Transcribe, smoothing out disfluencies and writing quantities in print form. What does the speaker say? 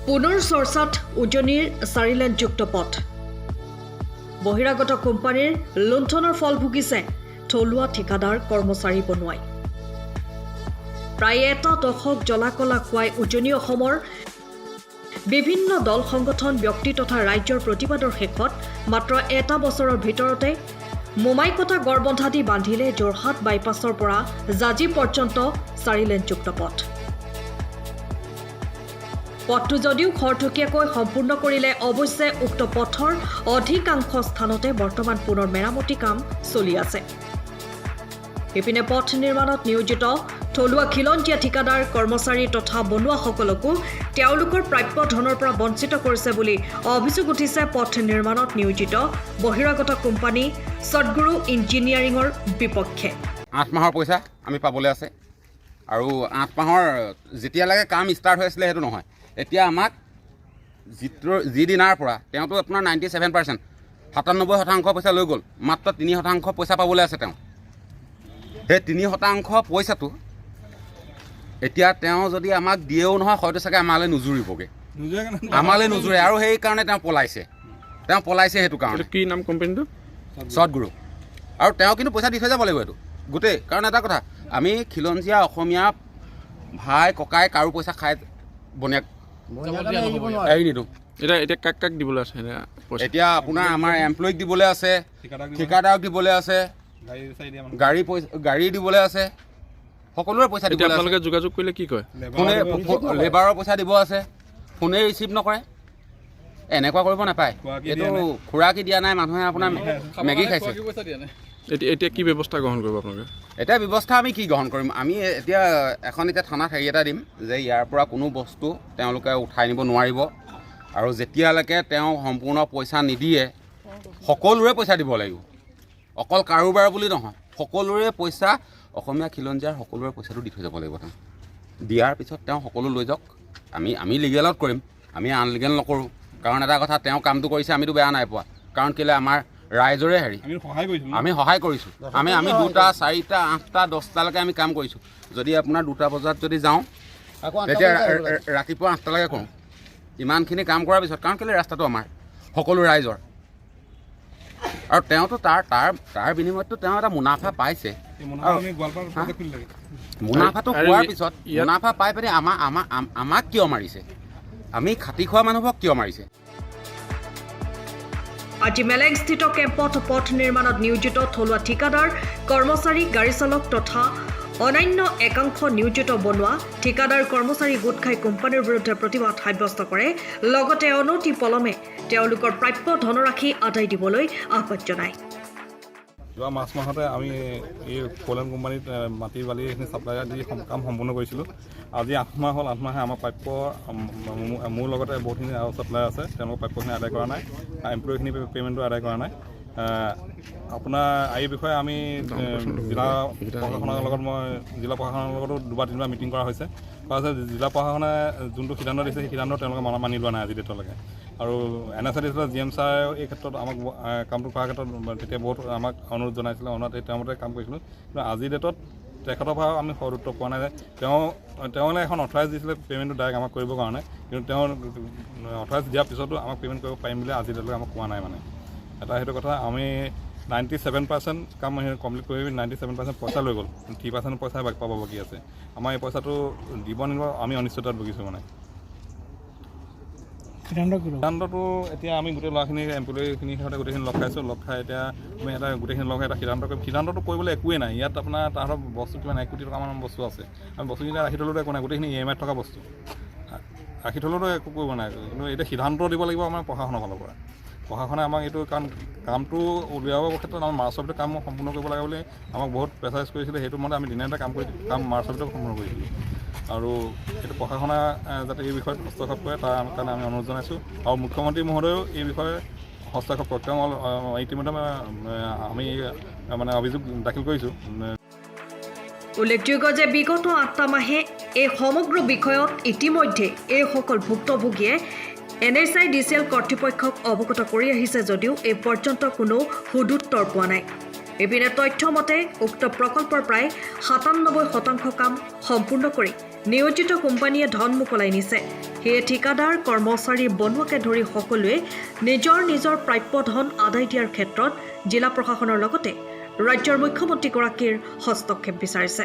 পুনৰ চৰ্চাত উজনিৰ 4 লেনযুক্ত পথ বহিৰাগত কোম্পানীৰ লুণ্ঠনৰ ফল ভুগিছে থলুৱা ঠিকাদাৰ কৰ্মচাৰী বনুৱাই প্ৰায় এটা দশক জলাকলা খুৱাই উজনি অসমৰ বিভিন্ন দল সংগঠন ব্যক্তি তথা ৰাজ্যৰ প্ৰতিবাদৰ শেষত মাত্ৰ এটা বছৰৰ ভিতৰতে মোমাইকটা গড়বন্ধা দি বান্ধিলে যোৰহাট বাইপাছৰ পৰা জাজি পৰ্যন্ত 4 লেনযুক্ত পথ পথটো যদিও খৰতকীয়াকৈ সম্পূৰ্ণ কৰিলে অৱশ্যে উক্ত পথৰ অধিকাংশ স্থানতে বৰ্তমান পুনৰ মেৰামতি কাম চলি আছে ইপিনে পথ নিৰ্মাণত নিয়োজিত থলুৱা খিলঞ্জীয়া ঠিকাদাৰ কৰ্মচাৰী তথা বনুৱাসকলকো তেওঁলোকৰ প্ৰাপ্য ধনৰ পৰা বঞ্চিত কৰিছে বুলি অভিযোগ উঠিছে পথ নিৰ্মাণত নিয়োজিত বহিৰাগত কোম্পানী সদগুৰু ইঞ্জিনিয়াৰিঙৰ বিপক্ষে 8 মাহৰ পইচা আমি পাবলৈ আছে আৰু 8 মাহৰ যেতিয়ালৈকে কাম ষ্টাৰ্ট হৈ আছিলে সেইটো নহয় এতিয়া আমাক যি দিনাৰ পৰা তেওঁতো আপোনাৰ 97% 97% পইচা লৈ গ'ল মাত্ৰ 3% পইচা পাবলৈ আছে তেওঁ সেই 3% পইচাটো এতিয়া তেওঁ যদি আমাক দিয়েও নহয় হয়তো চাগে আমালৈ নুজুৰিবগৈ আমালৈ নুজুৰে আৰু সেইকাৰণে তেওঁ পলাইছে সেইটো কাৰণে কি নাম কোম্পানীটো সদগুৰু আৰু তেওঁ কিন্তু পইচা দি থৈ যাব লাগিব এইটো গোটেই কাৰণ এটা কথা আমি খিলঞ্জীয়া অসমীয়া ভাই ককাই কাৰো পইচা খাই বনিয়াক এৰি নিদিওঁ এতিয়া কাক দিবলৈ আছে এতিয়া আপোনাৰ আমাৰ এমপ্লয়ীক দিবলৈ আছে ঠিকাদাৰক দিবলৈ আছে গাড়ী দিবলৈ আছে সকলোৰে পইচা দিবলৈ আছে আপোনালোকে যোগাযোগ কৰিলে কি কয় ফোনে লেবাৰৰ পইচা দিব আছে ফোনে ৰিচিভ নকৰে এনেকুৱা কৰিব নাপায় এইটো খুৰাকি দিয়া নাই মানুহে আপোনাৰ মেগী খাইছে এতিয়া কি ব্যৱস্থা গ্ৰহণ কৰিব আপোনালোকে এতিয়া ব্যৱস্থা আমি কি গ্ৰহণ কৰিম আমি এতিয়া থানাত হেৰি এটা দিম যে ইয়াৰ পৰা কোনো বস্তু তেওঁলোকে উঠাই নিব নোৱাৰিব আৰু যেতিয়ালৈকে তেওঁ সম্পূৰ্ণ পইচা নিদিয়ে সকলোৰে পইচা দিব লাগিব অকল কাৰোবাৰ বুলি নহয় সকলোৰে পইচা অসমীয়া খিলঞ্জীয়াৰ সকলোৰে পইচাটো দি থৈ যাব লাগিব তেওঁ দিয়াৰ পিছত তেওঁ সকলো লৈ যাওক আমি লিগেলত কৰিম আমি আনলিগেল নকৰোঁ কাৰণ এটা কথা তেওঁ কামটো কৰিছে আমিতো বেয়া নাই পোৱা কাৰণ কেলৈ আমাৰ ৰাইজৰে হেৰি আমি সহায় কৰিছোঁ আমি 2টা 4টা 8টা 10টালৈকে আমি কাম কৰিছোঁ যদি আপোনাৰ 2টা বজাত যদি যাওঁ তেতিয়া ৰাতিপুৱা 8টালৈকে কৰোঁ ইমানখিনি কাম কৰাৰ পিছত কাৰণ কেলৈ ৰাস্তাটো আমাৰ সকলো ৰাইজৰ আৰু তেওঁতো তাৰ বিনিময়ততো তেওঁ এটা মুনাফা পাইছে মুনাফাটো পোৱাৰ পিছত মুনাফা পাই পিনে আমাক কিয় মাৰিছে আমি খাটি খোৱা মানুহবোৰক কিয় মাৰিছে আজি মেলেংস্থিত কেম্পত পথ নিৰ্মাণত নিয়োজিত থলুৱা ঠিকাদাৰ কৰ্মচাৰী গাড়ী চালক তথা অন্যান্য একাংশ নিয়োজিত বনোৱা ঠিকাদাৰ কৰ্মচাৰী গোট খাই কোম্পানীৰ বিৰুদ্ধে প্ৰতিবাদ সাব্যস্ত কৰে লগতে অনতি পলমে তেওঁলোকৰ প্ৰাপ্য ধনৰাশি আদায় দিবলৈ আহ্বান জনায় যোৱা মাৰ্চ মাহতে আমি এই ফ'লেন কোম্পানীত মাটি বালি এইখিনি ছাপ্লাই দি কাম সম্পূৰ্ণ কৰিছিলোঁ আজি 8 মাহ হ'ল 8 মাহে আমাৰ প্ৰাপ্য মোৰ লগতে বহুতখিনি আৰু ছাপ্লাই আছে তেওঁলোকৰ প্ৰাপ্যখিনি আদায় কৰা নাই এমপ্লয়ীখিনি পে'মেণ্টটো আদায় কৰা নাই আপোনাৰ এই বিষয়ে আমি জিলা প্ৰশাসনৰ লগতো 2-3বাৰ মিটিং কৰা হৈছে জিলা প্ৰশাসনে যোনটো সিদ্ধান্ত দিছে সেই সিদ্ধান্ত তেওঁলোকে মানি লোৱা নাই আজি ডেটলৈকে আৰু NSA দিছিলে GM ছাৰে এই ক্ষেত্ৰত আমাক কামটো কৰাৰ ক্ষেত্ৰত তেতিয়া বহুত আমাক অনুৰোধ জনাইছিলে তেওঁমতে কাম কৰিছিলোঁ কিন্তু আজিৰ ডেটত তেখেতৰ পৰা আমি সদুত্তৰ পোৱা নাই যে তেওঁলে এখন অথৰাইজ দিছিলে পে'মেণ্টটো ডাইৰেক্ট আমাক কৰিবৰ কাৰণে কিন্তু তেওঁ অথৰাইজ দিয়াৰ পিছতো আমাক পে'মেণ্ট কৰিব পাৰিম বুলি আজিৰ ডেটলৈকে আমাক কোৱা নাই মানে এটা সেইটো কথা আমি 97% কাম কমপ্লিট কৰি 97% পইচা লৈ গ'ল 3% পইচা পাব বাকী আছে আমাৰ এই পইচাটো দিব নিব আমি অনিশ্চয়তাত ভুগিছোঁ মানে সিদ্ধান্তটো এতিয়া আমি গোটেই ল'ৰাখিনি এমপ্লয়ীখিনিৰ সৈতে গোটেইখিনি লগ খাইছোঁ লগ খাই এতিয়া আমি এটা গোটেইখিনি লগ খাই এটা সিদ্ধান্তটো কৰিবলৈ একোৱেই নাই ইয়াত আপোনাৰ তাহাঁতৰ বস্তু কিমান 1 কোটি টকামান বস্তু আছে আমি বস্তুখিনি ৰাখি থ'লেতো একো নাই গোটেইখিনি EMI থকা বস্তু ৰাখি থ'লেতো একো কৰিব নাই কিন্তু এতিয়া সিদ্ধান্ত দিব লাগিব আমাৰ প্ৰশাসনৰ ফালৰ পৰা প্ৰশাসনে আমাক এইটো কাৰণ কামটো উলিয়াবৰ ক্ষেত্ৰত আমাৰ মাৰ্চৰ ভিতৰত কাম সম্পূৰ্ণ কৰিব লাগে বুলি আমাক বহুত প্ৰেছাৰাইজ কৰিছিলে সেইটো মতে আমি দিনে এটা কাম মাৰ্চৰ ভিতৰত সম্পূৰ্ণ কৰিছিলোঁ আৰু এইটো প্ৰশাসনে যাতে এই বিষয়ত হস্তক্ষেপ কৰে তাৰ কাৰণে আমি অনুৰোধ জনাইছোঁ আৰু মুখ্যমন্ত্ৰী মহোদয়েও এই বিষয়ে হস্তক্ষেপ কৰে তেওঁ ইতিমধ্যে আমি মানে অভিযোগ দাখিল কৰিছোঁ উল্লেখযোগ্য যে বিগত 8টা মাহে এই সমগ্ৰ বিষয়ত ইতিমধ্যে এইসকল ভুক্তভোগীয়ে NSIDCL কৰ্তৃপক্ষক অৱগত কৰি আহিছে যদিও এই পৰ্যন্ত কোনো সুদুত্তৰ পোৱা নাই ইপিনে তথ্য মতে উক্ত প্ৰকল্পৰ প্ৰায় 97% কাম সম্পূৰ্ণ কৰি নিয়োজিত কোম্পানীয়ে ধন মোকলাই নিছে। সেয়ে ঠিকাদাৰ কৰ্মচাৰী বনোৱাকে ধৰি সকলোৱে নিজৰ প্ৰাপ্য ধন আদায় দিয়াৰ ক্ষেত্ৰত জিলা প্ৰশাসনৰ লগতে ৰাজ্যৰ মুখ্যমন্ত্ৰীগৰাকীৰ হস্তক্ষেপ বিচাৰিছে।